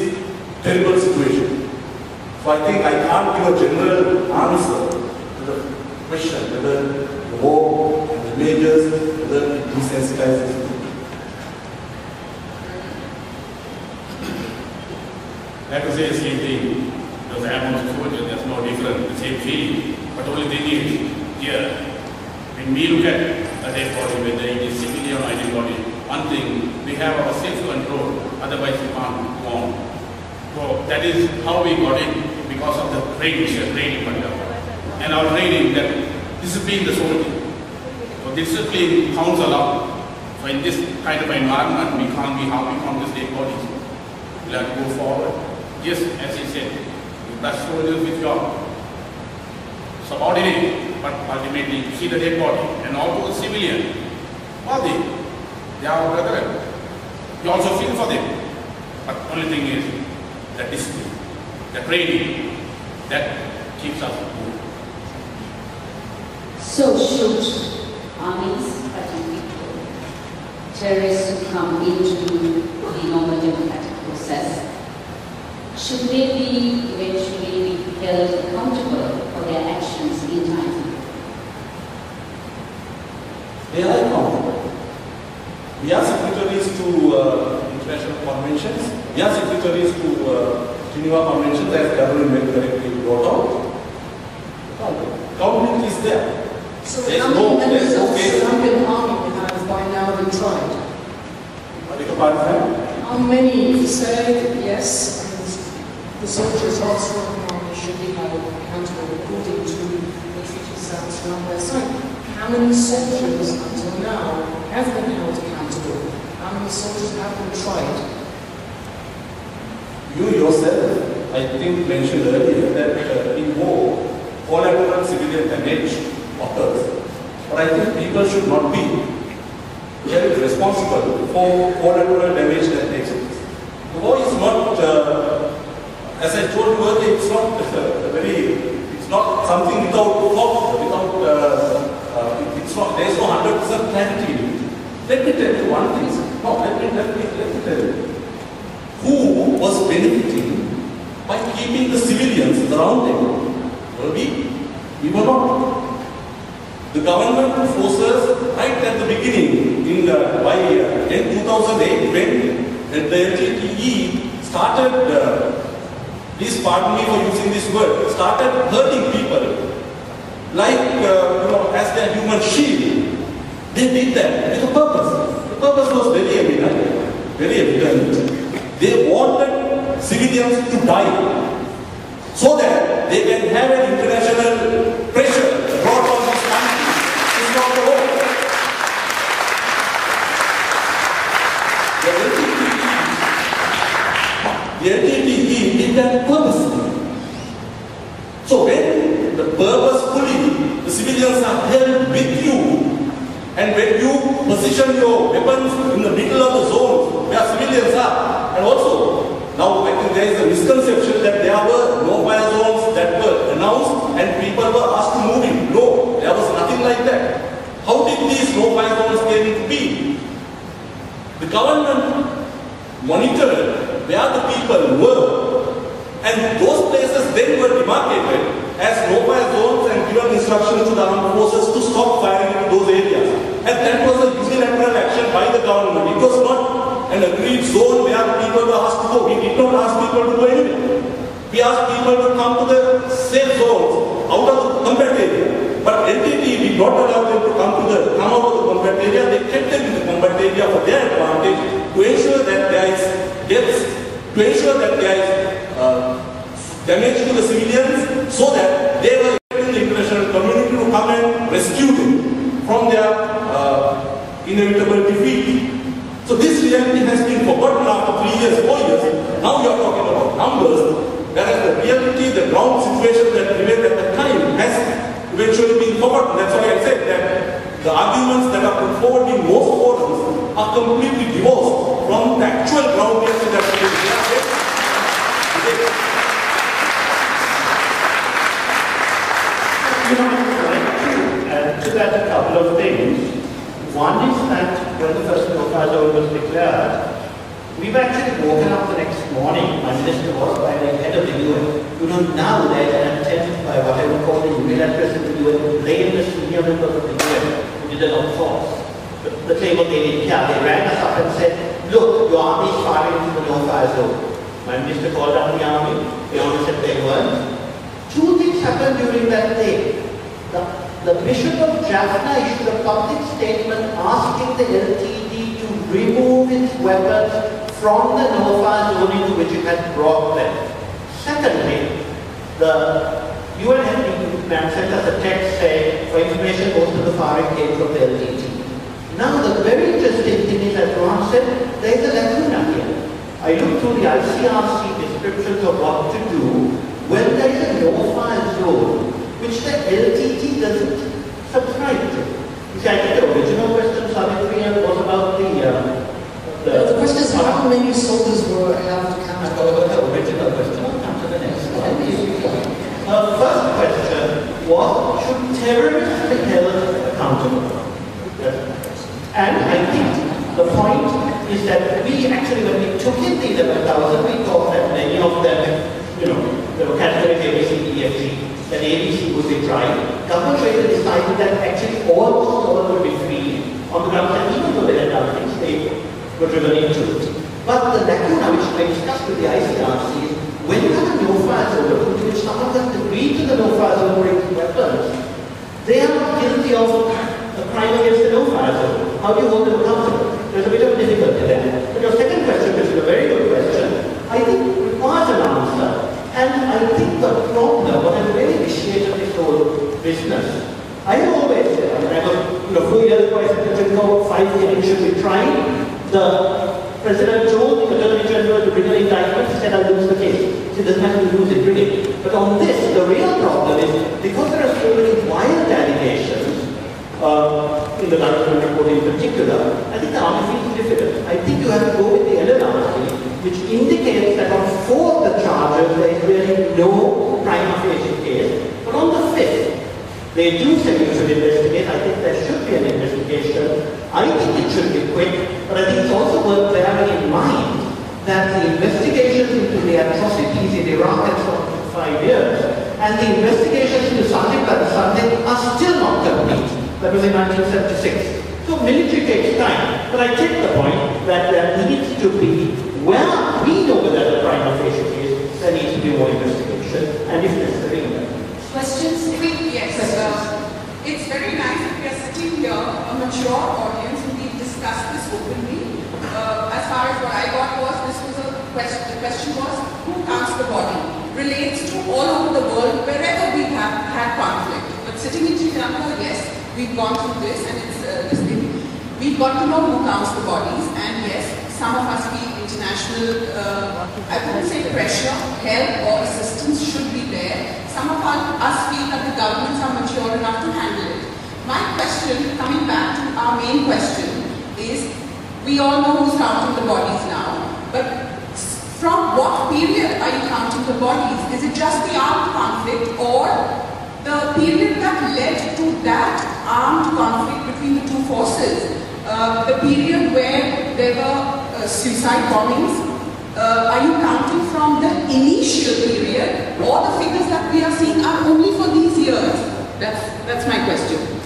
terrible situation. So I think I can't give a general answer to the question whether the war and the measures, whether it desensitizes people. I have to say the same thing. Because I am on the soldier, there's no difference, the same feeling. But the only thing is, here, when we look at a dead body, whether it is civilian or dead body, one thing, we have our self-control, otherwise we can't go on. So that is how we got it, because of the training, and our training that discipline the soldier. So discipline counts a lot. So in this kind of environment, we can't be harming on this dead bodies. We have to go forward. Yes, as he said, that soldiers with your subordinate, but ultimately to see the dead body, and also the civilian. What they are our brethren. You also feel for them. But only thing is the discipline, the training, that keeps us moving. So should armies, particularly terrorists who come into the normal democratic process, should they be eventually be held accountable for their actions in time? They are accountable. We are signatories to international conventions. We are signatories to Geneva Conventions, as Carolin Emcke correctly brought out. Accountability is there. So how many members of the Sri Lankan army have by now been tried? How many? You say yes, the soldiers of the Sri Lankan army should be held accountable according to the treaties that surround their side. How many soldiers until now have been held accountable? How many soldiers have been tried? You yourself, I think, mentioned earlier that in war, collateral civilian damage occurs. But I think people should not be held responsible for collateral damage that takes place. The war is not, as I told you earlier, it's not something without thought, there is no 100% clarity in it. Let me tell you one thing. No, let me tell you. Who was benefiting by keeping the civilians around them? Were we? We were not. The government forces, right at the beginning, in 2008, when the LTTE started, please pardon me for using this word, started hurting people, like, as their human shield. They did that with a purpose. The purpose was very evident. They wanted civilians to die so that they can have an international pressure brought on this country to stop the war. The LTTE did that purposely. So when the purposefully the civilians are held with you, and when you position your weapons in the middle of the zones where civilians are, and also, now I think there is a misconception that there were no-fire zones that were announced and people were asked to move in. No, there was nothing like that. How did these no-fire zones came into being? The government monitored where the people were, and those places then were demarcated as no-fire zones and given instructions to the armed forces to stop firing into those areas. And that was a unilateral action by the government. It was not an agreed zone where people were asked to go. We did not ask people to go anywhere. We asked people to come to the safe zones out of the combat area. But LTT did not allow them to come out of the combat area. They kept them in the combat area for their advantage to ensure that there is deaths, to ensure that there is damage to the civilians, so that they were expecting the international community to come and rescue them from their inevitable defeat. So this reality has been forgotten after 3 years, 4 years. Now you are talking about numbers, whereas the reality, the ground situation that prevailed at the time has eventually been forgotten. That's why I said that the arguments that are put forward in most forums are completely divorced from the actual ground reality that prevails. And to that, a couple of things. One is that when the first no-fly zone was declared, we've actually woken up the next morning, my minister was by the head of the UN. You know, now there's an attempt by whatever called the unilateral of the UN to blame the senior members of the UN who did it on force. The claim they did here, they rang us up and said, look, your army is firing into the no-fly zone. My minister called up the army said they weren't. Two things happened during that day. The Bishop of Jaffna issued a public statement asking the LTD to remove its weapons from the no-fly zone into which it had brought them. Secondly, the UN sent us a text saying, for information, most of the firing came from the LTD. Now, the very interesting thing is, as Ron said, there is a lacuna here. I looked through the ICRC descriptions of what to do when there is a no-fly zone which the LTT doesn't subscribe to. You see, I think the original question, Savithri, was about the question is how many soldiers were held accountable? The original question. I'll come to the next one. The first question was, should terrorists be held accountable? And I think the point is that we actually, when we took in the 11,000, we thought that many of them, they were categories A, B, C, D, F, G, that ABC would be tried. Government later decided that actually almost all would be free on the grounds that even though they had done things, they were driven into it. But the lacuna which I discussed with the ICRC is, when you have a no-fly zone, to which someone has agreed to the no-fly zone bring weapons, they are not guilty of a crime against the no-fly zone. How do you hold them accountable? There's a bit of difficulty there. But your second question, which is a very good question, I think requires an answer. And I think the problem, what has really initiated this whole business, I have always said, I was, a few years ago, I said that 5 killings should be tried. The President told the Attorney General to bring an indictment, he said, I'll lose the case. He doesn't have to lose it, bring it. But on this, the real problem is, because there are so many wild allegations, in the Lankan report in particular, I think the army feels difficult. I think you have to go with the LNRC, which indicates that on 4 of the charges, there is really no prima facie case. But on the 5th, they do say you should investigate. I think there should be an investigation. I think it should be quick, but I think it's also worth bearing in mind that the investigations into the atrocities in Iraq have taken 5 years, and the investigations into Sandip are still not complete. That was in 1976. So military takes time. But I take the point that there needs to be, well, we know that there's a prima facie case, there needs to be more investigation, and if necessary, questions? Yes. It's very nice that we are sitting here, a mature audience, and we've discussed this openly. As far as what I got was, this was a question. The question was, who counts the body? Relates to all over the world, wherever we have had conflict. But sitting in Sri Lanka, yes, we've gone through this, and it's this thing. We've got to know who counts the bodies, and yes, some of us feel international, I wouldn't say pressure, help or assistance should be there. Some of us feel that the governments are mature enough to handle it. My question, coming back to our main question, is we all know who's counting the bodies now, but from what period are you counting the bodies? Is it just the armed conflict, or the period that led to that armed conflict between the two forces? The period where there were suicide bombings? Are you counting from the initial period, or the figures that we are seeing are only for these years? That's my question.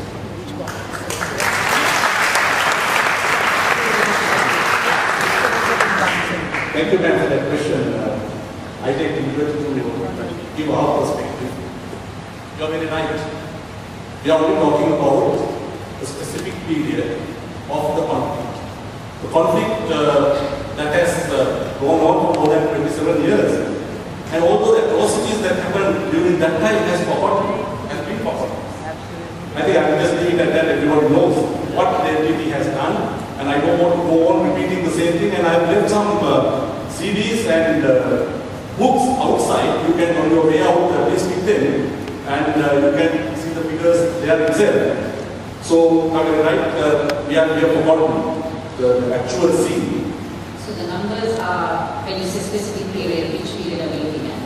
Thank you, ma'am, for that question. I take the liberty to give our perspective. You are very right. We are only talking about a specific period of the conflict. The conflict that has gone on for more than 27 years. And although the atrocities that happened during that time has been forgotten. I think I will just leave it at that. Everyone knows what the LTT has done. And I don't want to go on repeating the same thing. And I have left some CDs and books outside. You can, on your way out, please pick them. And you can see the figures there itself. So, I mean, right, we have forgotten the actual scene. So the numbers are, when you say specific period, which period are we looking at?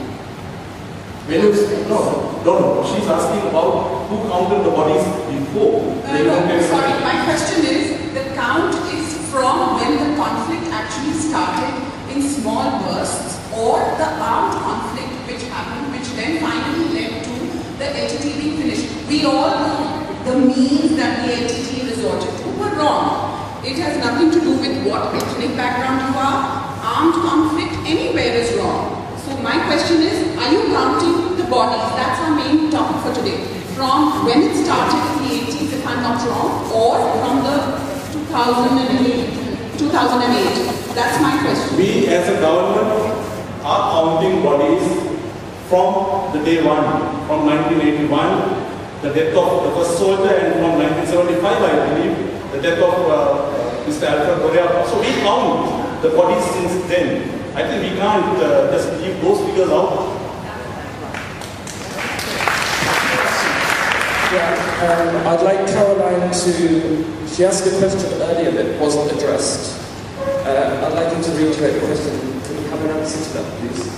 When you say, no, No, she's asking about who counted the bodies before. Sorry, my question is, the count is from when the conflict actually started in small bursts, or the armed conflict which happened, which then finally led to the entity being finished. We all know the means that the entity resorted to were wrong. It has nothing to do with what ethnic background you are. Armed conflict anywhere is wrong. So my question is, are you counting the bodies? That's our main topic for today. From when it started in the 80s, if I'm not wrong, or from the 2008. That's my question. We as a government are counting bodies from the day one, from 1981, the death of the first soldier, and from 1975, I believe, the death of Mr. Alfred Correa. So we count the bodies since then. I think we can't just leave those figures out. Yeah, I'd like Caroline to, she asked a question earlier that wasn't addressed. I'd like him to reiterate the question. Can you have an answer to that, please?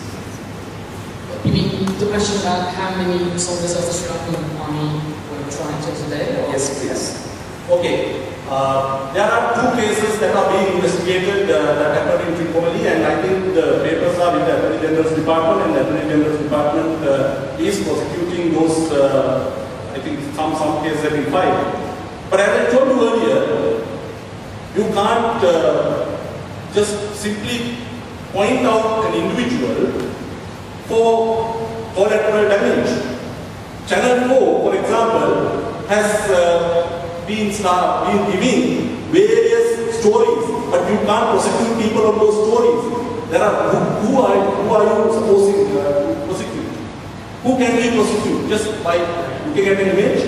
You mean the question about how many soldiers of the Sri Lankan army were trying to today? Or? Yes, please. Okay. There are two cases that are being investigated that happened in Tripoli, and I think the papers are with the Attorney General's Department, and the Attorney General's Department is prosecuting those, I think some cases have been filed. But as I told you earlier, you can't just simply point out an individual for collateral damage. Channel 4, for example, has been giving various stories, but you can't prosecute people on those stories. There are who are you supposing to prosecute? Who can we prosecute? Just by looking at an image?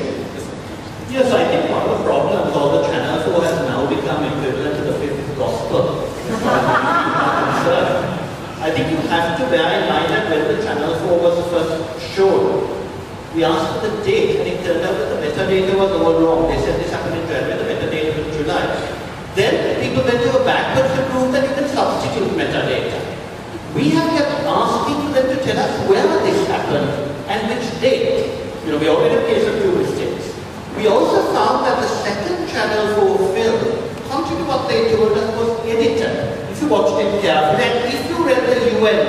Yes, I think one of the problems all the Channel 4 has now become equivalent to the fifth gospel. I think you have to bear in mind that when the Channel 4 was first shown, we asked for the date, and it turned out that the metadata was all wrong. They said this happened in January, the metadata was July. Then people went to go backwards to prove that you can substitute metadata. We have kept asking for them to tell us where this happened and which date. You know, we already have a case of two mistakes. We also found that the second Channel 4 film, contrary to what they told us, was edited. If you watched it carefully, and if you read the UN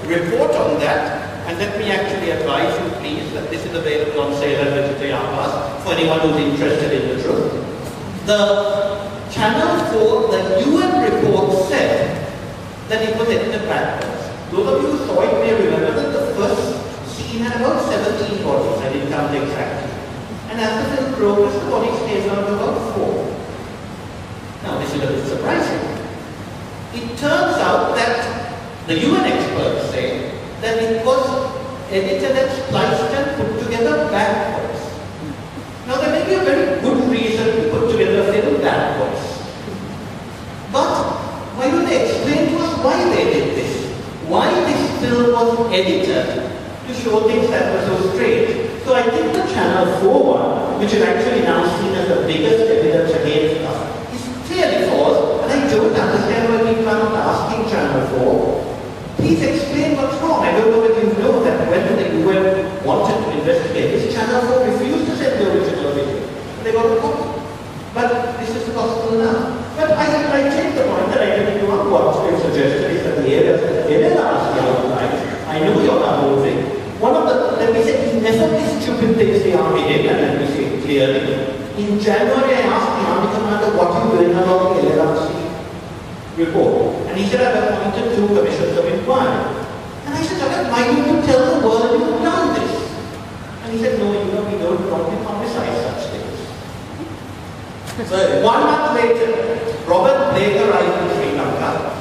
report on that, and let me actually advise you, please, that this is available on sale at Wijesinha for anyone who's interested in the truth. The Channel 4, the UN report said that it was edited backwards. Those of you who saw it may remember that the first scene had about 17 bodies, I didn't count exactly. And as the film progressed, the bodies came down to about 4. Now, this is a bit surprising. It turns out that the UN experts say that it was edited and spliced and put together backwards. Now there may be a very good reason to put together a film backwards. But why don't they explain to us why they did this? Why this film was edited to show things that were so strange. So I think the Channel 4 one, which is actually now seen as the biggest evidence against us, is clearly false, and I don't understand why people are not asking Channel 4. Please explain what's wrong. I don't know if you know that when the UN wanted to investigate this, Channel 4 refused to send the original video. They got a copy. But this is the gospel now. But I take the point that I didn't know what's been suggested is that the areas that Ellen asked the outline, I know you're not moving. One of the, let me say, never these stupid things the army did, and let me say it clearly. In January, I asked the army commander, what are you doing about the LLRC report? And he said, I've appointed 2 commissions of inquiry. And I said, why don't you tell the world you've done this? And he said, no, we don't normally publicize such things. So 1 month later, Robert Blake arrived in Sri Lanka.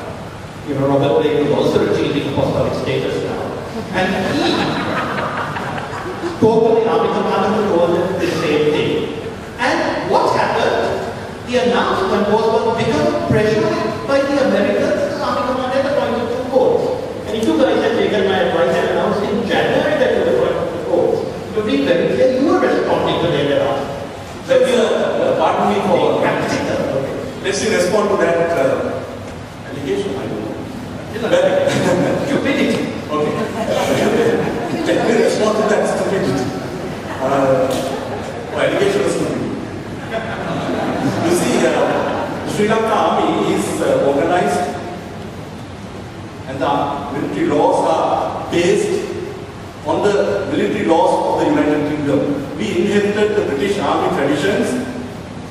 You know, Robert Blake is also achieving apostolic status now. And he spoke to the army commander who told him the same thing. And what happened? The announcement was because of pressure by the Americans, the army commander appointed 2 courts. And if you guys had taken my advice and announced in January that you were appointed 2 courts, to be very clear, you were responding to their ask. So pardon me for practical. Okay. Let's respond to that allegation. I don't know. Stupidity. Okay. Let me respond to that stupidity. we inherited the British Army traditions,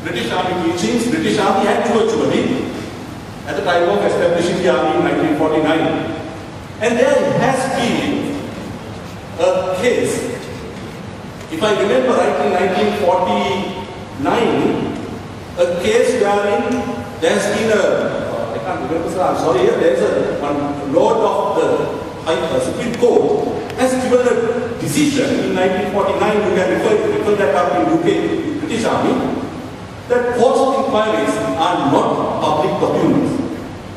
British Army teachings. British Army had virtually at the time of establishing the Army in 1949. And there has been a case, if I remember right, in 1949, a case wherein there has been I can't remember, sir, I'm sorry, there is one Lord of the Supreme Court has given a decision in 1949, you can refer that up in UK, British Army, that courts of inquiries are not public documents.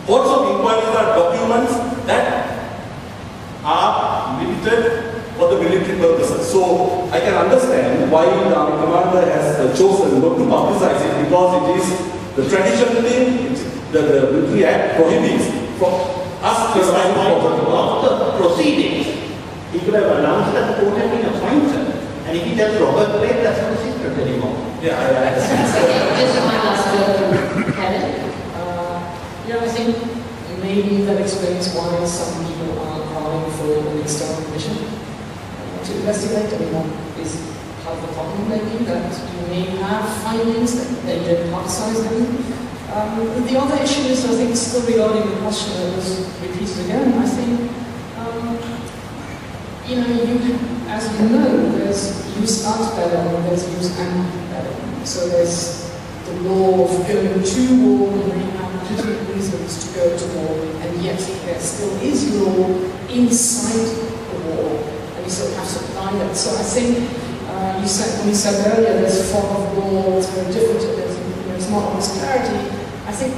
Courts of inquiries are documents that are limited for the military purposes. So I can understand why the Army Commander has chosen not to publicize it, because it is the traditional thing, the Military Act prohibits from us to decide after proceedings. He could have announced that the court had been appointed, and if he tells Robert Blake, that's not a secret anymore. Yeah, just one last word, Helen. Yeah, I think maybe that explains why some people are calling for an external commission to investigate. I mean, that is part of the problem, maybe, that you may have findings that they don't publicize them. The other issue is, I think, still regarding the question that was repeated again. I think, you know, as you know, there's use out-belling and there's use and-belling. So there's the law of going to war when we have legitimate reasons to go to war, and yet there still is law inside the war, and you still have to apply that. So I think when you said earlier there's a form of law, it's very different, there's not always clarity. I think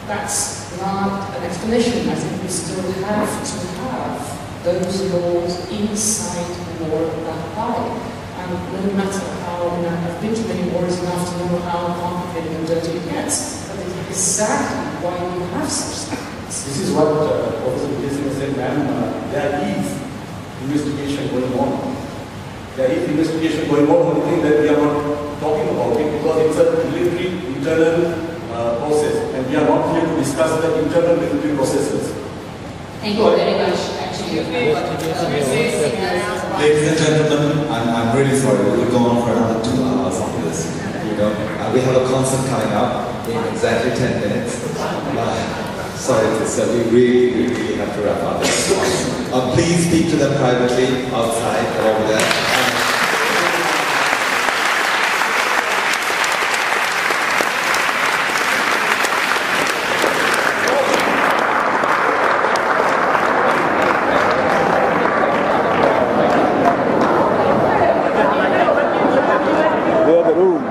that's not an explanation. I think we still have to have those laws inside the war that apply. And no matter how, I've been to many wars enough to know how complicated and dirty it gets. That is exactly why we have such things. This is what Professor Wijesinha said, ma'am. There is investigation going on. There is investigation going on. Only thing that we are not talking about it because it's a military internal process, and we are not here to discuss the internal military processes. Thank you very much. Actually, ladies and gentlemen, I'm really sorry. We could go on for another 2 hours on this. You know, we have a concert coming up in exactly 10 minutes. Sorry, sister, we really have to wrap up. Please speak to them privately outside or over there. Clear the room.